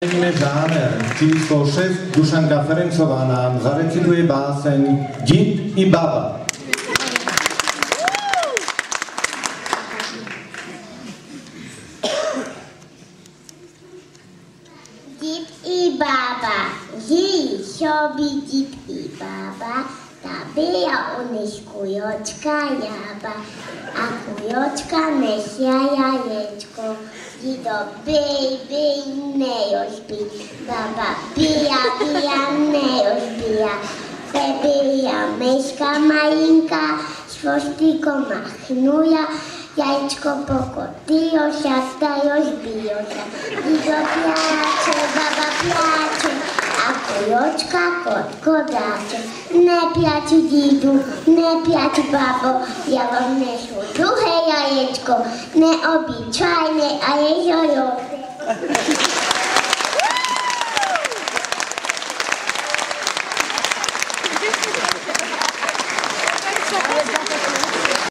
Změníme žáner. Číslo 6 Dušanka Ferencová nám zarecituje báseň Did i baba. Did i baba, žijí sobі did i baba, ta byla u nich kujočka jába, a kujočka nechá jaječko. Dido bij, nejož by, baba bija, nejož bija. Se bija myška malinka, s chvostikom machnula, jajčko pokotýjoša, ta jož bijoša. Dido pláče, baba pláče, a kujočka kotko dáče. Nepláči didu, nepláči babo, ja vám nešu druhé jaječko, neobyčajné a je žojovské.